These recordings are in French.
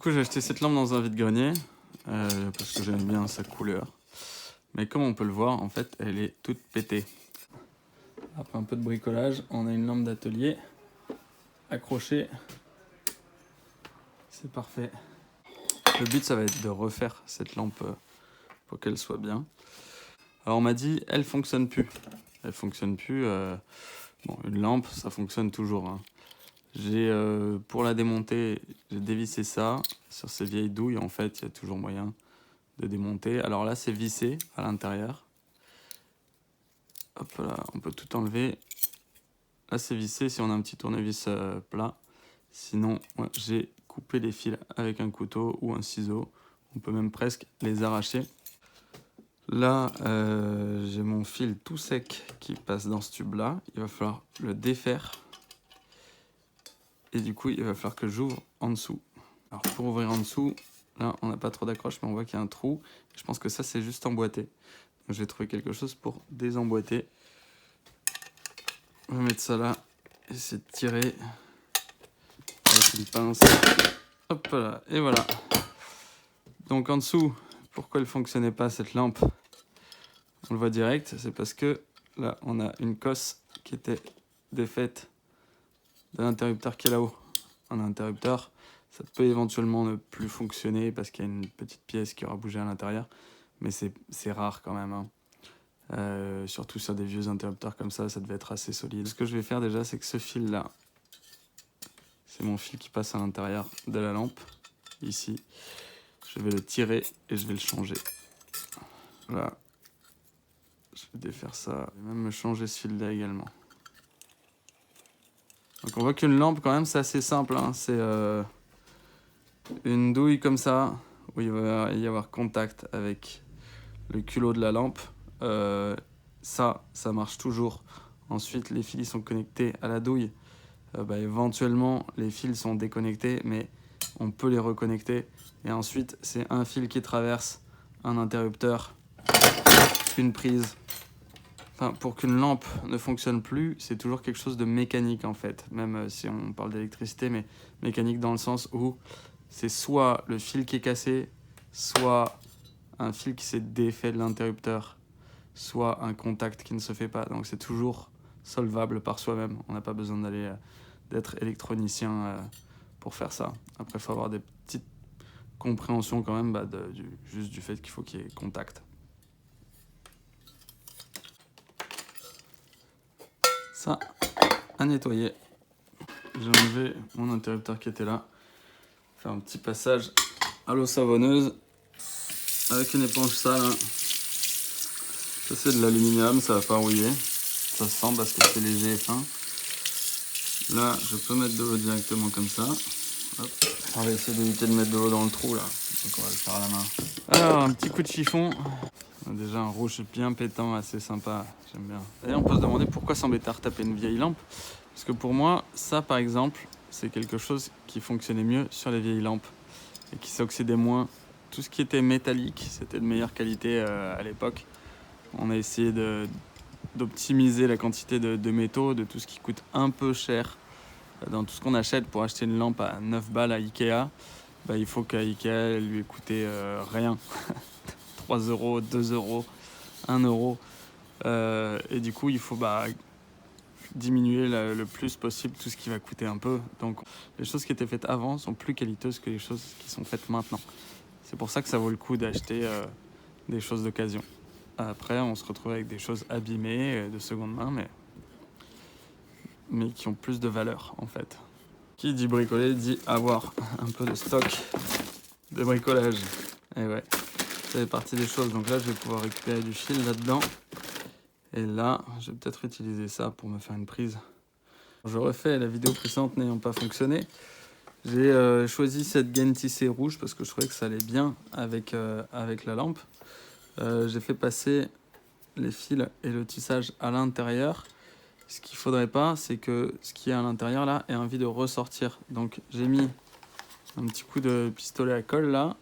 coup, j'ai acheté cette lampe dans un vide-grenier parce que j'aime bien sa couleur. Mais comme on peut le voir, en fait, elle est toute pétée. Après un peu de bricolage, on a une lampe d'atelier accrochée. C'est parfait. Le but, ça va être de refaire cette lampe pour qu'elle soit bien. Alors, on m'a dit, elle fonctionne plus. Elle fonctionne plus. Bon, une lampe, ça fonctionne toujours, hein. Pour la démonter, j'ai dévissé ça sur ces vieilles douilles. En fait, il y a toujours moyen de démonter. Alors là, c'est vissé à l'intérieur. Hop là, on peut tout enlever. Là, c'est vissé si on a un petit tournevis plat. Sinon, ouais, j'ai coupé les fils avec un couteau ou un ciseau. On peut même presque les arracher. Là, j'ai mon fil tout sec qui passe dans ce tube-là. Il va falloir le défaire. Et du coup, il va falloir que j'ouvre en dessous. Alors, pour ouvrir en dessous, là, on n'a pas trop d'accroche, mais on voit qu'il y a un trou. Je pense que ça, c'est juste emboîté. Donc, je vais trouver quelque chose pour désemboîter. On va mettre ça là. Essayer de tirer avec une pince. Hop là, et voilà. Donc, en dessous, pourquoi elle ne fonctionnait pas, cette lampe? On le voit direct, c'est parce que là, on a une cosse qui était défaite de l'interrupteur qui est là-haut. Un interrupteur, ça peut éventuellement ne plus fonctionner parce qu'il y a une petite pièce qui aura bougé à l'intérieur, mais c'est rare quand même, hein. Surtout sur des vieux interrupteurs comme ça devait être assez solide. Ce que je vais faire déjà, c'est que ce fil-là, c'est mon fil qui passe à l'intérieur de la lampe, ici. Je vais le tirer et je vais le changer. Voilà. Je vais défaire ça. Je vais même me changer ce fil-là également. Donc on voit qu'une lampe, quand même, c'est assez simple, hein. C'est une douille comme ça, où il va y avoir contact avec le culot de la lampe. Ça marche toujours. Ensuite, les fils sont connectés à la douille. Éventuellement, les fils sont déconnectés, mais on peut les reconnecter. Et ensuite, c'est un fil qui traverse un interrupteur, une prise. Enfin, pour qu'une lampe ne fonctionne plus, c'est toujours quelque chose de mécanique en fait. Même si on parle d'électricité, mais mécanique dans le sens où c'est soit le fil qui est cassé, soit un fil qui s'est défait de l'interrupteur, soit un contact qui ne se fait pas. Donc c'est toujours solvable par soi-même. On n'a pas besoin d'être électronicien pour faire ça. Après, il faut avoir des petites compréhensions quand même juste du fait qu'il faut qu'il y ait contact. Ça, à nettoyer. J'ai enlevé mon interrupteur qui était là. Faire un petit passage à l'eau savonneuse avec une éponge sale, hein. Ça c'est de l'aluminium, ça va pas rouiller. Ça se sent parce que c'est léger et fin. Là, je peux mettre de l'eau directement comme ça. Hop. On va essayer d'éviter de mettre de l'eau dans le trou là. Donc on va le faire à la main. Alors, un petit coup de chiffon. Déjà un rouge bien pétant, assez sympa, j'aime bien. D'ailleurs, on peut se demander pourquoi s'embêter à retaper une vieille lampe. Parce que pour moi, ça par exemple, c'est quelque chose qui fonctionnait mieux sur les vieilles lampes et qui s'oxydait moins. Tout ce qui était métallique, c'était de meilleure qualité à l'époque. On a essayé d'optimiser la quantité de métaux, de tout ce qui coûte un peu cher. Dans tout ce qu'on achète pour acheter une lampe à 9 balles à Ikea, il faut qu'à Ikea, elle lui ait coûté rien. 3 euros, 2 euros, 1 euro. Et du coup, il faut diminuer le plus possible tout ce qui va coûter un peu. Donc, les choses qui étaient faites avant sont plus qualiteuses que les choses qui sont faites maintenant. C'est pour ça que ça vaut le coup d'acheter des choses d'occasion. Après, on se retrouve avec des choses abîmées de seconde main, mais qui ont plus de valeur, en fait. Qui dit bricoler dit avoir un peu de stock de bricolage. Et ouais, ça fait partie des choses. Donc là, je vais pouvoir récupérer du fil là-dedans. Et là, je vais peut-être utiliser ça pour me faire une prise. Je refais la vidéo précédente n'ayant pas fonctionné. J'ai choisi cette gaine tissée rouge parce que je trouvais que ça allait bien avec la lampe. J'ai fait passer les fils et le tissage à l'intérieur. Ce qu'il ne faudrait pas, c'est que ce qui est à l'intérieur là ait envie de ressortir. Donc j'ai mis un petit coup de pistolet à colle là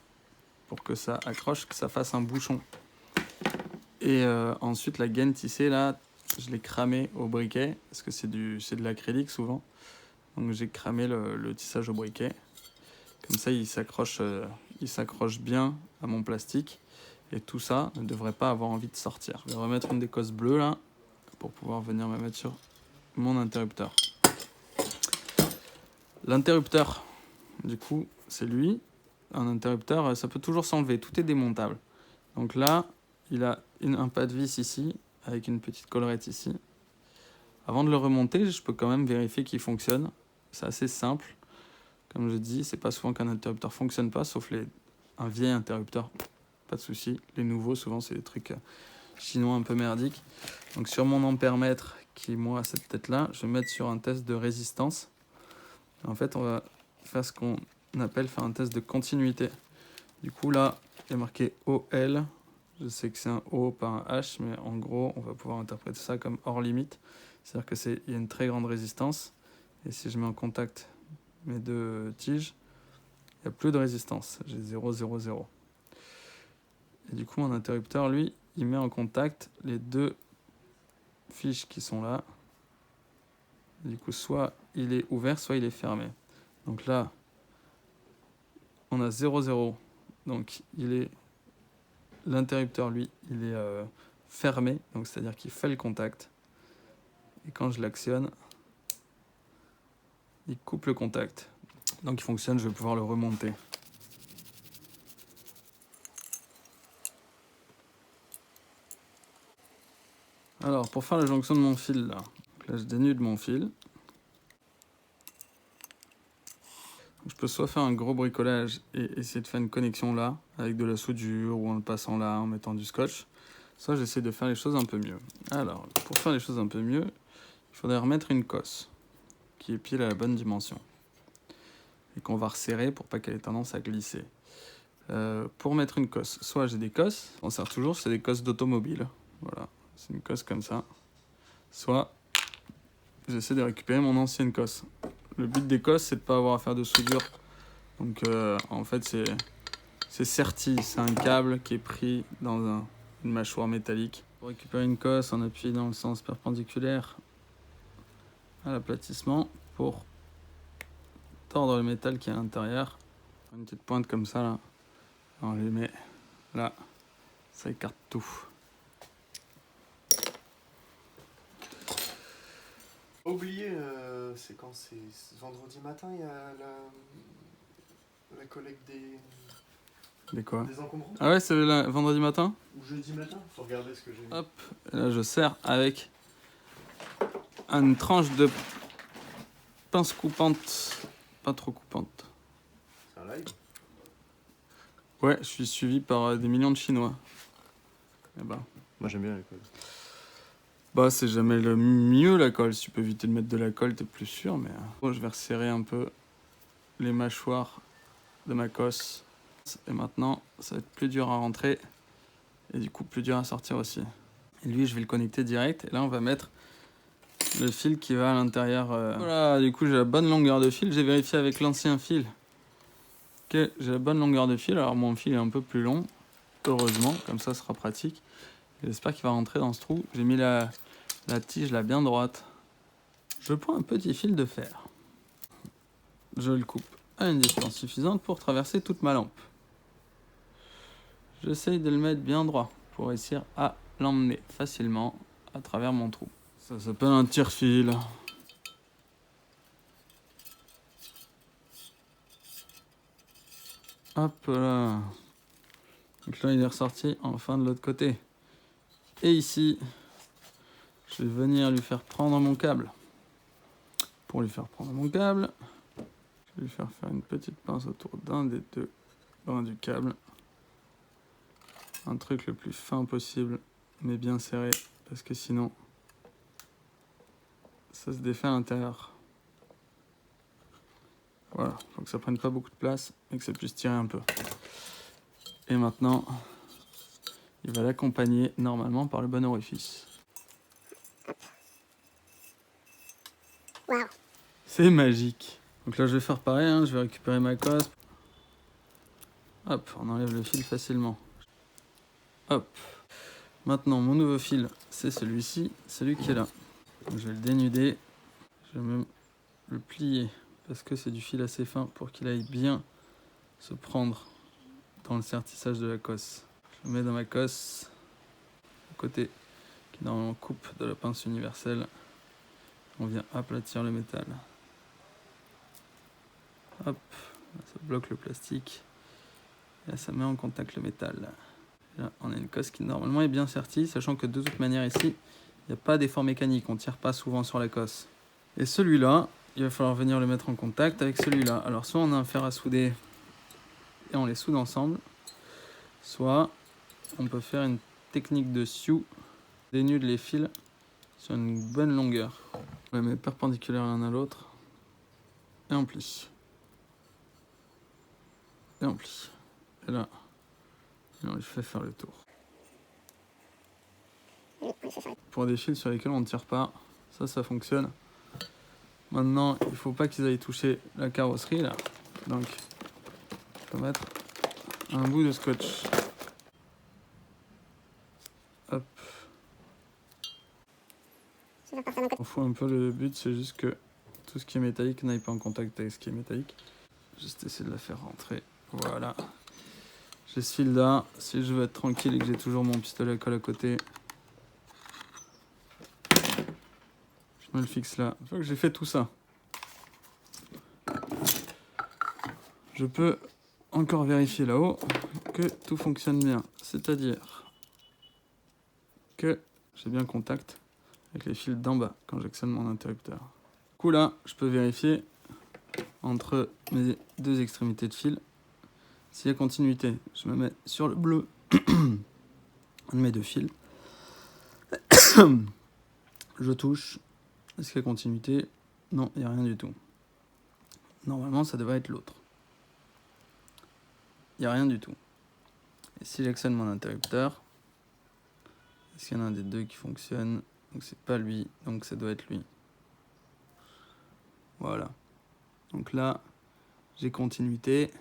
pour que ça accroche, que ça fasse un bouchon. Et ensuite la gaine tissée là, je l'ai cramée au briquet parce que c'est de l'acrylique souvent. Donc j'ai cramé le tissage au briquet. Comme ça, il s'accroche bien à mon plastique. Et tout ça ne devrait pas avoir envie de sortir. Je vais remettre une décosse bleue là, pour pouvoir venir me mettre sur mon interrupteur. L'interrupteur, du coup, c'est lui. Un interrupteur, ça peut toujours s'enlever. Tout est démontable. Donc là, il a un pas de vis ici, avec une petite collerette ici. Avant de le remonter, je peux quand même vérifier qu'il fonctionne. C'est assez simple. Comme je dis, c'est pas souvent qu'un interrupteur fonctionne pas, sauf un vieil interrupteur, pas de souci. Les nouveaux, souvent, c'est des trucs chinois un peu merdiques. Donc sur mon ampèremètre, qui moi a cette tête-là, je vais mettre sur un test de résistance. En fait, on va faire ce qu'on appelle faire un test de continuité. Du coup, là, il y a marqué OL. Je sais que c'est un O, pas un H, mais en gros, on va pouvoir interpréter ça comme hors limite. C'est-à-dire qu'il y a une très grande résistance. Et si je mets en contact mes deux tiges, il n'y a plus de résistance. J'ai 0, 0, 0. Et du coup, mon interrupteur, lui, il met en contact les deux fiches qui sont là. Du coup, soit il est ouvert, soit il est fermé. Donc là, on a 0, 0. Donc l'interrupteur, lui, il est fermé. Donc c'est-à-dire qu'il fait le contact. Et quand je l'actionne, il coupe le contact. Donc il fonctionne, je vais pouvoir le remonter. Alors, pour faire la jonction de mon fil, là, je dénude mon fil. Je peux soit faire un gros bricolage et essayer de faire une connexion là, avec de la soudure, ou en le passant là, en mettant du scotch. Soit j'essaie de faire les choses un peu mieux. Alors, pour faire les choses un peu mieux, il faudrait remettre une cosse, qui est pile à la bonne dimension. Et qu'on va resserrer pour pas qu'elle ait tendance à glisser. Pour mettre une cosse, soit j'ai des cosses, on sert toujours, c'est des cosses d'automobile. Voilà, c'est une cosse comme ça. Soit j'essaie de récupérer mon ancienne cosse. Le but des cosses, c'est de ne pas avoir à faire de soudure. Donc en fait, c'est serti, c'est un câble qui est pris dans une mâchoire métallique. Pour récupérer une cosse, on appuie dans le sens perpendiculaire à l'aplatissement pour tordre le métal qui est à l'intérieur. Une petite pointe comme ça, là. On les met là, ça écarte tout. Oublié, c'est quand c'est vendredi matin, il y a la collecte Des quoi? des encombrants. Ah ouais, c'est vendredi matin? Ou jeudi matin, faut regarder ce que j'ai mis. Hop, et là je sers avec une tranche de pince coupante, pas trop coupante. C'est un live. Ouais, je suis suivi par des millions de Chinois. Et bah. Moi j'aime bien la colle. Bah c'est jamais le mieux la colle, si tu peux éviter de mettre de la colle t'es plus sûr, mais je vais resserrer un peu les mâchoires de ma cosse. Et maintenant ça va être plus dur à rentrer et du coup plus dur à sortir aussi. Et lui je vais le connecter direct et là on va mettre le fil qui va à l'intérieur. Voilà, du coup j'ai la bonne longueur de fil, j'ai vérifié avec l'ancien fil que j'ai la bonne longueur de fil, alors mon fil est un peu plus long, heureusement, comme ça sera pratique. J'espère qu'il va rentrer dans ce trou. J'ai mis la tige là bien droite. Je prends un petit fil de fer. Je le coupe à une distance suffisante pour traverser toute ma lampe. J'essaye de le mettre bien droit pour réussir à l'emmener facilement à travers mon trou. Ça s'appelle un tire-fil. Hop là. Donc là il est ressorti enfin de l'autre côté. Et ici, je vais venir lui faire prendre mon câble. Pour lui faire prendre mon câble, je vais lui faire une petite pince autour d'un des deux brins du câble. Un truc le plus fin possible, mais bien serré, parce que sinon, ça se défait à l'intérieur. Voilà, faut que ça prenne pas beaucoup de place et que ça puisse tirer un peu. Et maintenant, il va l'accompagner normalement par le bon orifice. Wow. C'est magique. Donc là je vais faire pareil, hein, je vais récupérer ma cosse. Hop, on enlève le fil facilement. Hop. Maintenant mon nouveau fil, c'est celui-ci, celui qui est là. Donc, je vais le dénuder. Je vais même le plier parce que c'est du fil assez fin pour qu'il aille bien se prendre dans le sertissage de la cosse. Je le mets dans ma cosse, à côté, qui normalement coupe de la pince universelle. On vient aplatir le métal. Hop, ça bloque le plastique. Et là, ça met en contact le métal. Là, on a une cosse qui normalement est bien sertie, sachant que de toute manière ici, il n'y a pas d'effort mécanique, on ne tire pas souvent sur la cosse. Et celui-là, il va falloir venir le mettre en contact avec celui-là. Alors soit on a un fer à souder et on les soude ensemble, soit on peut faire une technique de sioux, dénude les fils sur une bonne longueur. On les met perpendiculaires l'un à l'autre et on plie. Et on plie. Et là, on lui fait faire le tour. Pour des fils sur lesquels on ne tire pas, ça fonctionne. Maintenant, il ne faut pas qu'ils aillent toucher la carrosserie là. Donc, on peut mettre un bout de scotch. Hop. On fout un peu, le but c'est juste que tout ce qui est métallique n'aille pas en contact avec ce qui est métallique. Juste essayer de la faire rentrer. Voilà. J'ai ce fil là. Si je veux être tranquille et que j'ai toujours mon pistolet à colle à côté, je me le fixe là. Une fois que j'ai fait tout ça, je peux encore vérifier là-haut que tout fonctionne bien. C'est-à-dire que j'ai bien contact avec les fils d'en bas quand j'actionne mon interrupteur. Du coup là, je peux vérifier entre mes deux extrémités de fil s'il y a continuité. Je me mets sur le bleu de mes deux fils. Je touche. Est-ce qu'il y a continuité? Non, il n'y a rien du tout. Normalement, ça devrait être l'autre. Il n'y a rien du tout. Et si j'actionne mon interrupteur, est-ce qu'il y en a un des deux qui fonctionne? Donc c'est pas lui, donc ça doit être lui. Voilà. Donc là, j'ai continuité.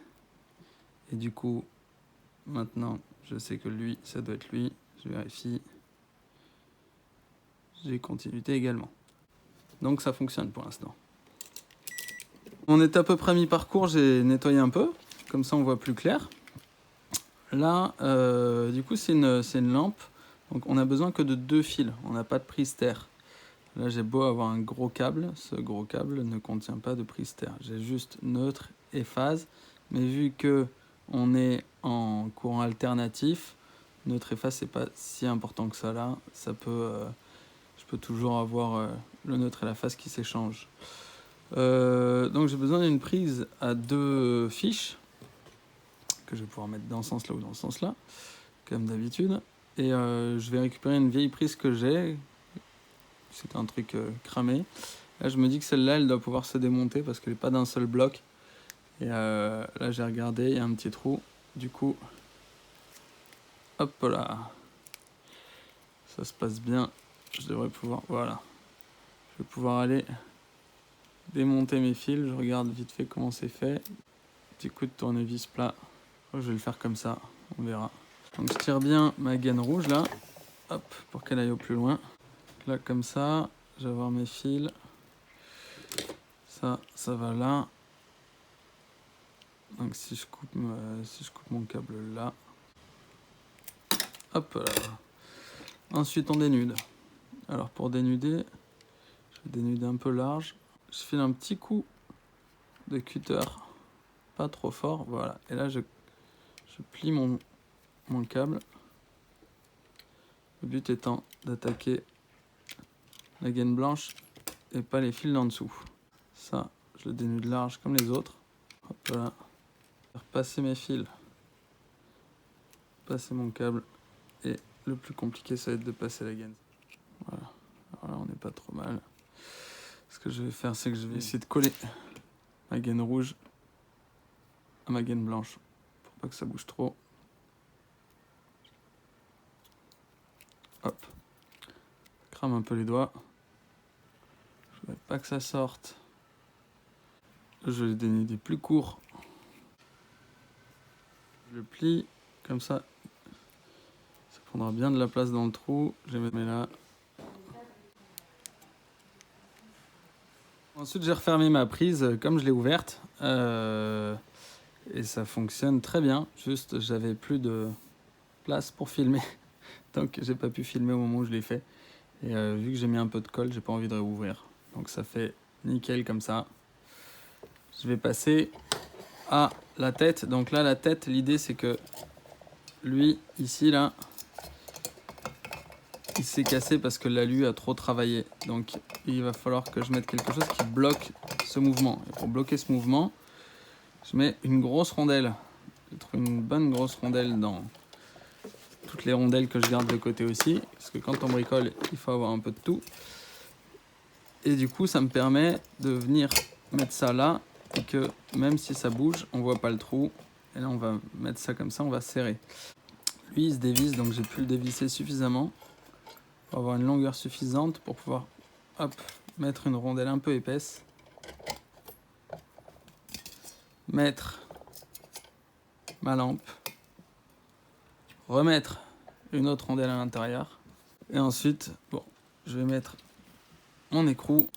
Et du coup, maintenant, je sais que lui, ça doit être lui. Je vérifie. J'ai continuité également. Donc ça fonctionne pour l'instant. On est à peu près à mi-parcours, j'ai nettoyé un peu. Comme ça, on voit plus clair. Là, du coup, c'est une lampe. Donc on a besoin que de 2 fils. On n'a pas de prise terre. Là, j'ai beau avoir un gros câble. Ce gros câble ne contient pas de prise terre. J'ai juste neutre et phase. Mais vu que on est en courant alternatif, neutre et phase, c'est pas si important que ça là. Ça peut, je peux toujours avoir le neutre et la phase qui s'échangent. Donc j'ai besoin d'une prise à 2 fiches que je vais pouvoir mettre dans ce sens là ou dans ce sens là, comme d'habitude. Et je vais récupérer une vieille prise que j'ai. C'était un truc cramé. Là je me dis que celle-là elle doit pouvoir se démonter parce qu'elle n'est pas d'un seul bloc. Et là j'ai regardé, il y a un petit trou. Du coup, hop là, ça se passe bien. Je devrais pouvoir, voilà, je vais pouvoir aller démonter mes fils. Je regarde vite fait comment c'est fait. Petit coup de tournevis plat. Je vais le faire comme ça, on verra. Donc je tire bien ma gaine rouge là, hop, pour qu'elle aille au plus loin. Là comme ça, je vais avoir mes fils. Ça va là. Donc si je coupe mon câble là, hop là. Ensuite on dénude. Alors pour dénuder, je vais dénuder un peu large. Je file un petit coup de cutter, pas trop fort, voilà. Et là je plie mon câble. Le but étant d'attaquer la gaine blanche et pas les fils d'en dessous. Ça, je le dénude large comme les autres. Hop là. Faire passer mes fils, passer mon câble. Et le plus compliqué, ça va être de passer la gaine. Voilà. Alors là, on n'est pas trop mal. Ce que je vais faire, c'est que je vais essayer de coller ma gaine rouge à ma gaine blanche pour pas que ça bouge trop. Hop. Je crame un peu les doigts. Je voudrais pas que ça sorte. Je vais le dénuder plus court. Je le plie comme ça. Ça prendra bien de la place dans le trou. Je les mets là. Ensuite, j'ai refermé ma prise comme je l'ai ouverte. Et ça fonctionne très bien. Juste, j'avais plus de place pour filmer. Donc, j'ai pas pu filmer au moment où je l'ai fait. Et vu que j'ai mis un peu de colle, j'ai pas envie de réouvrir. Donc, ça fait nickel comme ça. Je vais passer à la tête. Donc là, la tête, l'idée, c'est que lui, ici, là, il s'est cassé parce que l'alu a trop travaillé. Donc, il va falloir que je mette quelque chose qui bloque ce mouvement. Et pour bloquer ce mouvement, je mets une grosse rondelle. Je trouve une bonne grosse rondelle dans toutes les rondelles que je garde de côté aussi. Parce que quand on bricole, il faut avoir un peu de tout. Et du coup, ça me permet de venir mettre ça là. Et que même si ça bouge, on voit pas le trou. Et là, on va mettre ça comme ça, on va serrer. Lui, il se dévisse, donc j'ai pu le dévisser suffisamment pour avoir une longueur suffisante pour pouvoir hop, mettre une rondelle un peu épaisse. Mettre ma lampe, remettre une autre rondelle à l'intérieur et ensuite bon, je vais mettre mon écrou,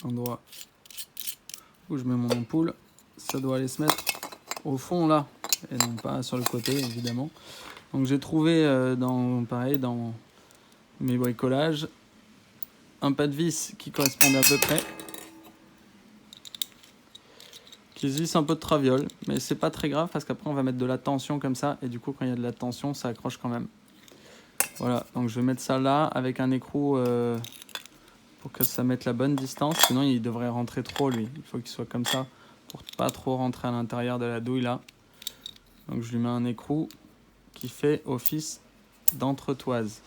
l'endroit où je mets mon ampoule, ça doit aller se mettre au fond là et non pas sur le côté évidemment. Donc j'ai trouvé dans mes bricolages un pas de vis qui correspondait à peu près, qui se visse un peu de traviole, mais c'est pas très grave parce qu'après on va mettre de la tension comme ça et du coup quand il y a de la tension ça accroche quand même. Voilà, donc je vais mettre ça là avec un écrou pour que ça mette la bonne distance, sinon il devrait rentrer trop lui, il faut qu'il soit comme ça pour pas trop rentrer à l'intérieur de la douille là. Donc je lui mets un écrou qui fait office d'entretoise,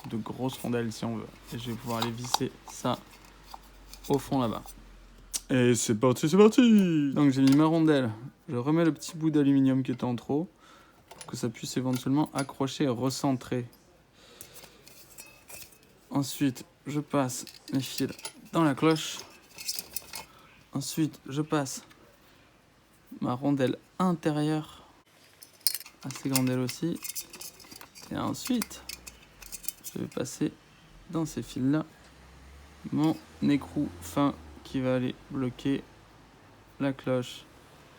de grosses rondelles si on veut, et je vais pouvoir aller visser ça au fond là-bas. Et c'est parti, c'est parti! Donc j'ai mis ma rondelle, je remets le petit bout d'aluminium qui était en trop, pour que ça puisse éventuellement accrocher et recentrer. Ensuite, je passe mes fils dans la cloche. Ensuite, je passe ma rondelle intérieure, assez grande elle aussi. Et ensuite, je vais passer dans ces fils-là mon écrou fin qui va aller bloquer la cloche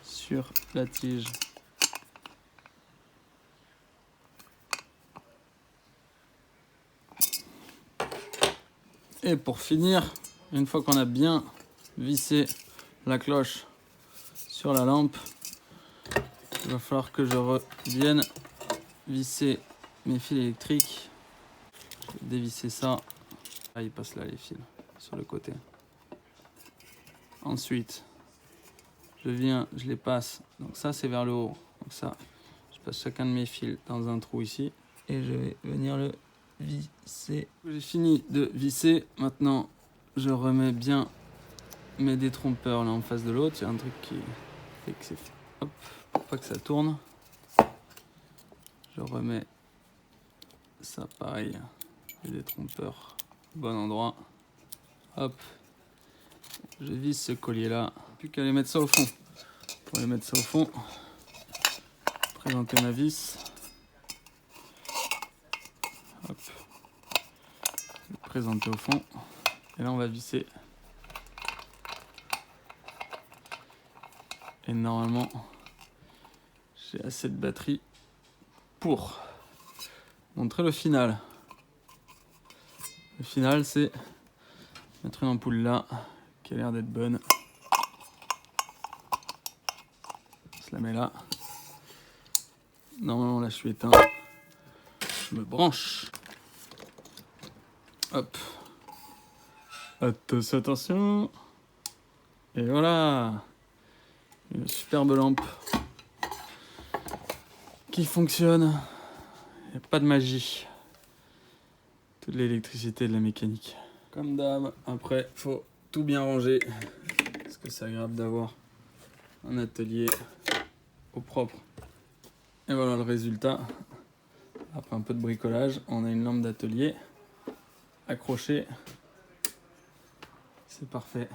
sur la tige. Et pour finir, une fois qu'on a bien vissé la cloche sur la lampe, il va falloir que je revienne visser mes fils électriques. Je vais dévisser ça. Ah, il passe là les fils sur le côté. Ensuite, je les passe. Donc ça c'est vers le haut. Donc ça, je passe chacun de mes fils dans un trou ici et je vais venir le visser. J'ai fini de visser. Maintenant, je remets bien mes détrompeurs là en face de l'autre. Il y a un truc qui fait que c'est hop, pour pas que ça tourne. Je remets ça pareil, les détrompeurs au bon endroit. Hop, je visse ce collier là. Plus qu'à aller mettre ça au fond. Pour aller mettre ça au fond, présenter ma vis. Hop, présenter au fond. Et là on va visser. Et normalement, j'ai assez de batterie pour montrer le final. Le final, c'est mettre une ampoule là, qui a l'air d'être bonne. Je la mets là. Normalement, là, je suis éteint. Je me branche. Hop. Attention. Et voilà. Une superbe lampe qui fonctionne. Il n'y a pas de magie. Toute l'électricité de la mécanique. Comme d'hab, après, faut tout bien ranger. Parce que c'est agréable d'avoir un atelier au propre. Et voilà le résultat. Après un peu de bricolage, on a une lampe d'atelier accrochée. C'est parfait.